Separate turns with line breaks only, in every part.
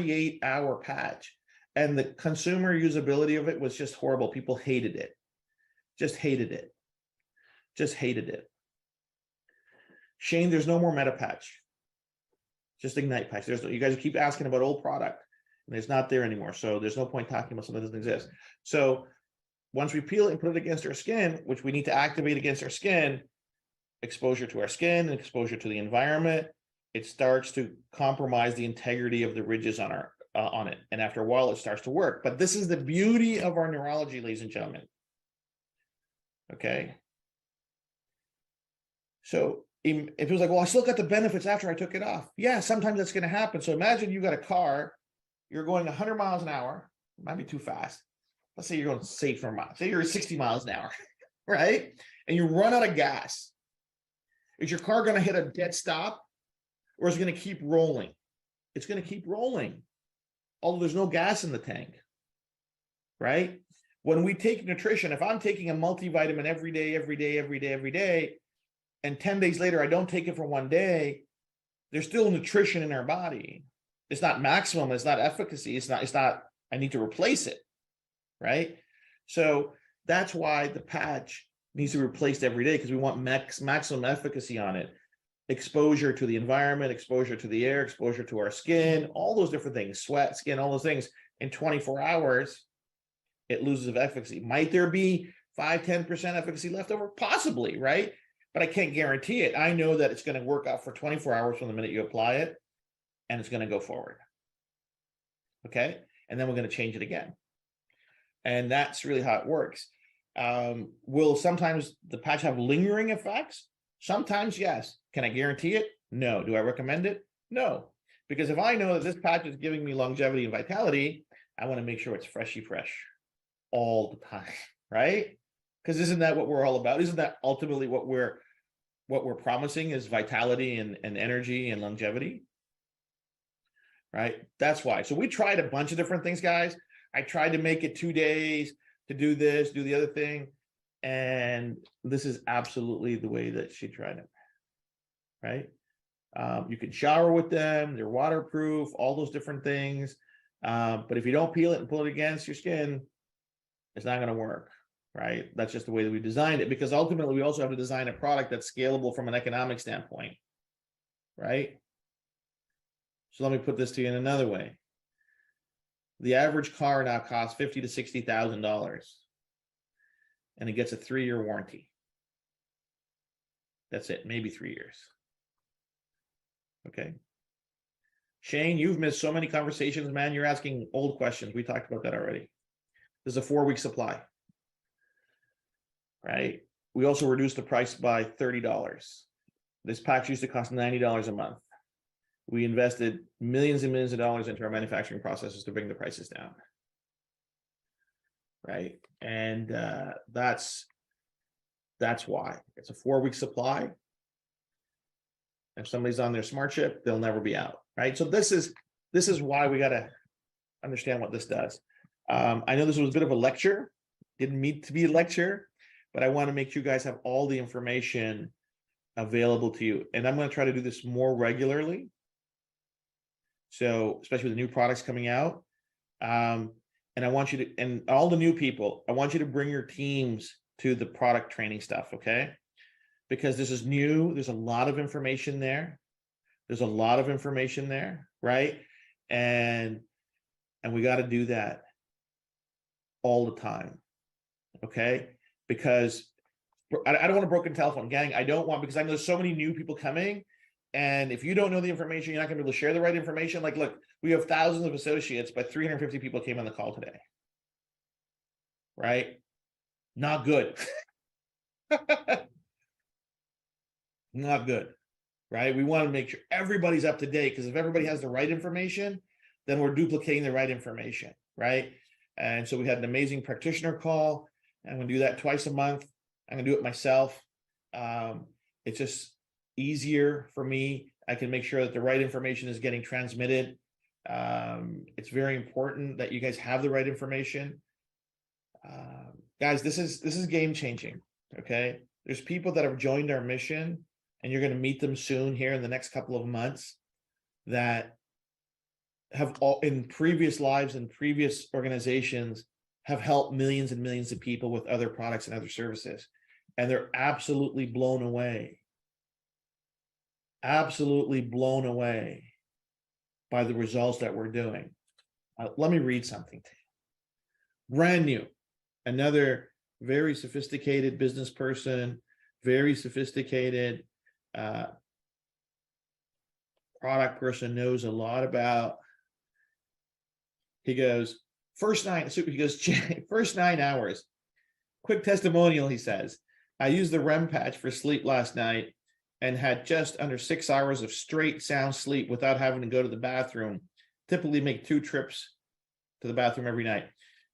48-hour patch, and the consumer usability of it was just horrible. People hated it. Just hated it. Just hated it. Shane, there's no more meta patch. Just Ignite patch. You guys keep asking about old product, and it's not there anymore. So there's no point talking about something that doesn't exist. So once we peel it and put it against our skin, which we need to activate against our skin, exposure to our skin and exposure to the environment, it starts to compromise the integrity of the ridges on our on it. And after a while, it starts to work. But this is the beauty of our neurology, ladies and gentlemen. Okay. So if it was like, well, I still got the benefits after I took it off. Yeah, sometimes that's going to happen. So imagine you got a car, you're going 100 miles an hour, might be too fast. Let's say you're going safer miles. Say you're at 60 miles an hour, right? And you run out of gas. Is your car going to hit a dead stop, or is it going to keep rolling? It's going to keep rolling, although there's no gas in the tank, right? When we take nutrition, if I'm taking a multivitamin every day, and 10 days later, I don't take it for one day, there's still nutrition in our body. It's not maximum. It's not efficacy. It's not, I need to replace it, right? So that's why the patch needs to be replaced every day, because we want maximum efficacy on it. Exposure to the environment, exposure to the air, exposure to our skin, all those different things, sweat, skin, all those things. In 24 hours, it loses of efficacy. Might there be 5-10% efficacy left over? Possibly, right? But I can't guarantee it. I know that it's going to work out for 24 hours from the minute you apply it, and it's going to go forward. Okay? And then we're going to change it again. And that's really how it works. Will sometimes the patch have lingering effects? Sometimes, yes. Can I guarantee it? No. Do I recommend it? No. Because if I know that this patch is giving me longevity and vitality, I want to make sure it's freshy fresh all the time, right? Because isn't that what we're all about? Isn't that ultimately what we're promising, is vitality and energy and longevity? Right? That's why. So we tried a bunch of different things, guys. I tried to make it 2 days to do this, do the other thing. And this is absolutely the way that she tried it, right? You can shower with them. They're waterproof, all those different things. But if you don't peel it and pull it against your skin, it's not going to work, right? That's just the way that we designed it, because ultimately we also have to design a product that's scalable from an economic standpoint, right? So let me put this to you in another way. The average car now costs $50,000 to $60,000, and it gets a 3-year warranty. That's it, maybe 3 years. Okay. Shane, you've missed so many conversations, man. You're asking old questions. We talked about that already. There's a 4-week supply, right? We also reduced the price by $30. This patch used to cost $90 a month. We invested millions and millions of dollars into our manufacturing processes to bring the prices down, right? And that's why. It's a 4-week supply. If somebody's on their smart chip, they'll never be out, right? So this is why we got to understand what this does. I know this was a bit of a lecture, didn't mean to be a lecture, but I want to make sure you guys have all the information available to you. And I'm going to try to do this more regularly. So especially with the new products coming out. And I want you to, and all the new people, I want you to bring your teams to the product training stuff, okay? Because this is new. There's a lot of information there. There's a lot of information there, right? And we got to do that all the time, okay? Because I don't want a broken telephone, gang. I don't want, because I know there's so many new people coming. And if you don't know the information, you're not going to be able to share the right information. Like, look, we have thousands of associates, but 350 people came on the call today, right? Not good. Not good, right? We want to make sure everybody's up to date, because if everybody has the right information, then we're duplicating the right information, right? And so we had an amazing practitioner call. I'm going to do that twice a month. I'm going to do it myself. It's just easier for me. I can make sure that the right information is getting transmitted. It's very important that you guys have the right information. Guys, this is game changing. Okay. There's people that have joined our mission, and you're going to meet them soon here in the next couple of months, that have all in previous lives and previous organizations have helped millions and millions of people with other products and other services. And they're absolutely blown away by the results that we're doing. Let me read something to you. Brand new, another very sophisticated business person, very sophisticated product person, knows a lot about. He goes, first 9 hours. Quick testimonial, he says. I used the REM patch for sleep last night and had just under 6 hours of straight sound sleep without having to go to the bathroom. Typically make 2 trips to the bathroom every night.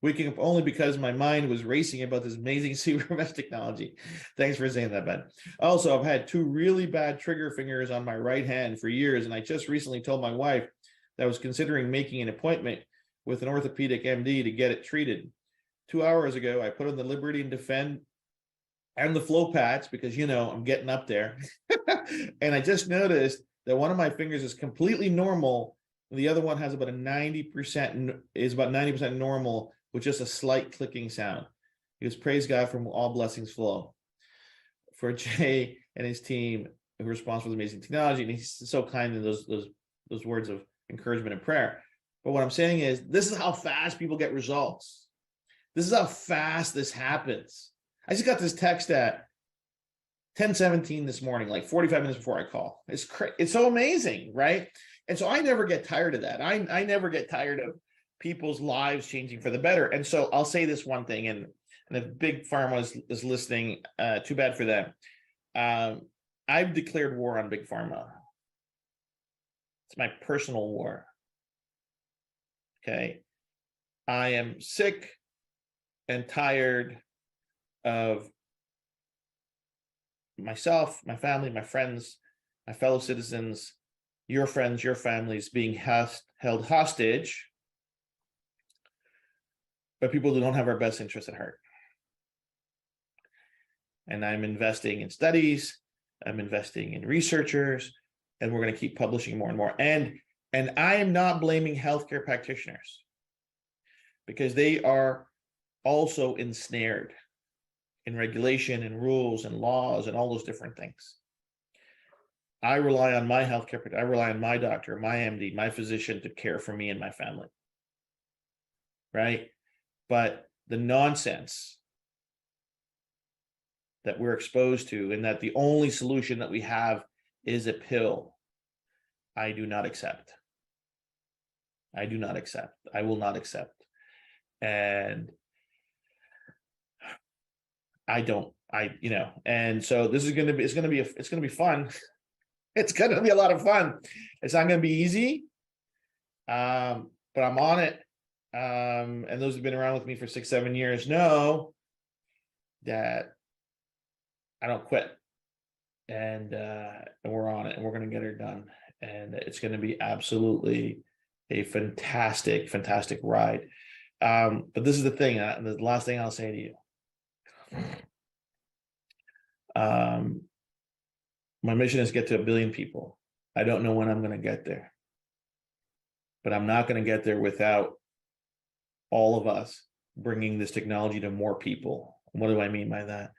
Waking up only because my mind was racing about this amazing CRMS technology. Thanks for saying that, Ben. Also, I've had 2 really bad trigger fingers on my right hand for years, and I just recently told my wife that I was considering making an appointment with an orthopedic MD to get it treated. 2 hours ago, I put on the Liberty and Defend and the Flow patch because, you know, I'm getting up there. And I just noticed that one of my fingers is completely normal. The other one has about 90% normal with just a slight clicking sound. He goes, praise God from all blessings flow. For Jay and his team who are responsible for the amazing technology. And he's so kind in those words of encouragement and prayer. But what I'm saying is, this is how fast people get results. This is how fast this happens. I just got this text at 10:17 this morning, like 45 minutes before I call. It's so amazing, right? And so I never get tired of that. I never get tired of people's lives changing for the better. And so I'll say this one thing, and if Big Pharma is listening, too bad for them. I've declared war on Big Pharma. It's my personal war. Okay. I am sick and tired of myself, my family, my friends, my fellow citizens, your friends, your families being held hostage by people who don't have our best interests at heart. And I'm investing in studies, I'm investing in researchers, and we're going to keep publishing more and more. And I am not blaming healthcare practitioners, because they are also ensnared in regulation and rules and laws and all those different things. I rely on my healthcare, I rely on my doctor, my MD, my physician to care for me and my family. Right? But the nonsense that we're exposed to, and that the only solution that we have is a pill, I do not accept. I do not accept. I will not accept. And and so this is going to be, it's going to be fun. It's going to be a lot of fun. It's not going to be easy. But I'm on it. And those who've been around with me for 6-7 years know that I don't quit. And we're on it, and we're going to get it done. And it's going to be absolutely a fantastic, fantastic ride. But this is the thing, and the last thing I'll say to you. My mission is to get to 1 billion people. I don't know when I'm going to get there, but I'm not going to get there without all of us bringing this technology to more people. What do I mean by that?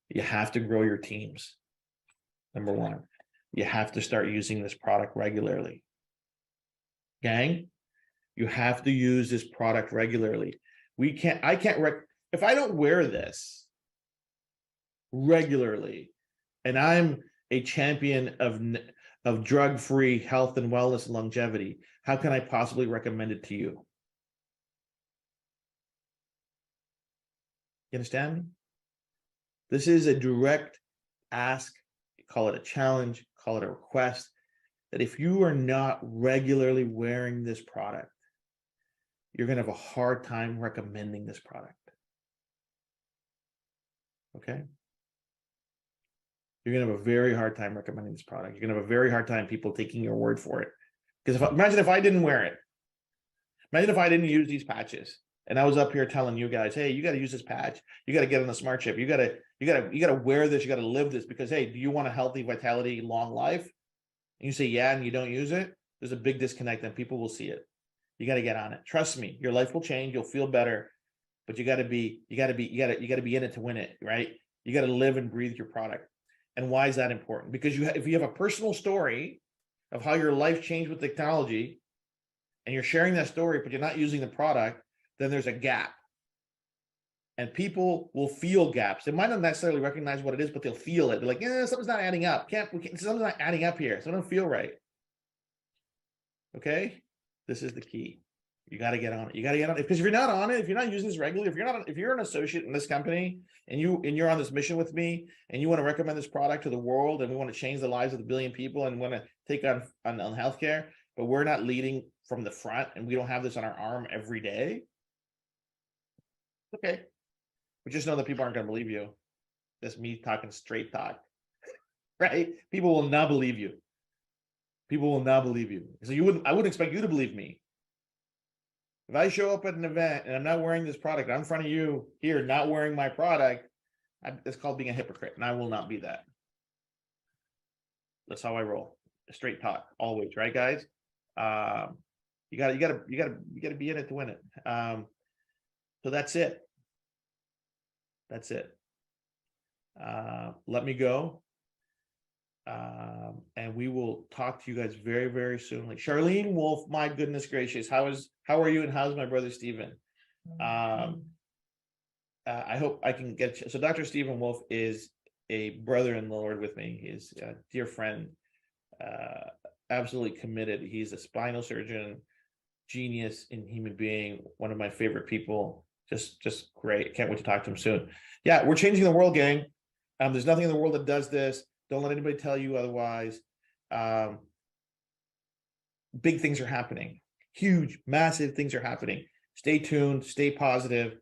You have to grow your teams. Number one, you have to start using this product regularly. Gang, you have to use this product regularly. If I don't wear this regularly, and I'm a champion of drug-free health and wellness and longevity, how can I possibly recommend it to you? You understand me? This is a direct ask, call it a challenge, call it a request, that if you are not regularly wearing this product, you're going to have a hard time recommending this product. Okay? You're going to have a very hard time recommending this product. You're going to have a very hard time people taking your word for it. Because imagine if I didn't wear it. Imagine if I didn't use these patches, and I was up here telling you guys, hey, you got to use this patch. You got to get on the smart chip. You got to wear this. You got to live this, because, hey, do you want a healthy, vitality, long life? And you say, yeah, and you don't use it. There's a big disconnect, and people will see it. You got to get on it. Trust me, your life will change. You'll feel better, but you got to be in it to win it, right? You got to live and breathe your product. And why is that important? Because if you have a personal story of how your life changed with technology, and you're sharing that story, but you're not using the product, then there's a gap. And people will feel gaps. They might not necessarily recognize what it is, but they'll feel it. They're like, yeah, something's not adding up. Something's not adding up here. Something don't feel right. Okay? This is the key. You got to get on it. You got to get on it. Because if you're not on it, if you're not using this regularly, if you're an associate in this company and you're on this mission with me and you want to recommend this product to the world and we want to change the lives of the billion people and want to take on healthcare, but we're not leading from the front and we don't have this on our arm every day. Okay. But just know that people aren't going to believe you. That's me talking straight talk, right? People will not believe you. People will not believe you. So I wouldn't expect you to believe me. If I show up at an event and I'm not wearing this product, I'm in front of you here, not wearing my product, it's called being a hypocrite, and I will not be that. That's how I roll. Straight talk, always, right, guys? You gotta be in it to win it. So that's it. That's it. Let me go. And we will talk to you guys very, very soon. Like Charlene Wolf, my goodness gracious, how are you and how's my brother Stephen? I hope I can get you. So Dr. Stephen Wolf is a brother in the Lord with me. He's a dear friend, absolutely committed. He's a spinal surgeon, genius in human being, one of my favorite people. Just great. Can't wait to talk to him soon. Yeah, we're changing the world, gang. There's nothing in the world that does this. Don't let anybody tell you otherwise. Big things are happening. Huge, massive things are happening. Stay tuned, stay positive,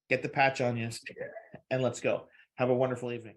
get the patch on you, and let's go. Have a wonderful evening.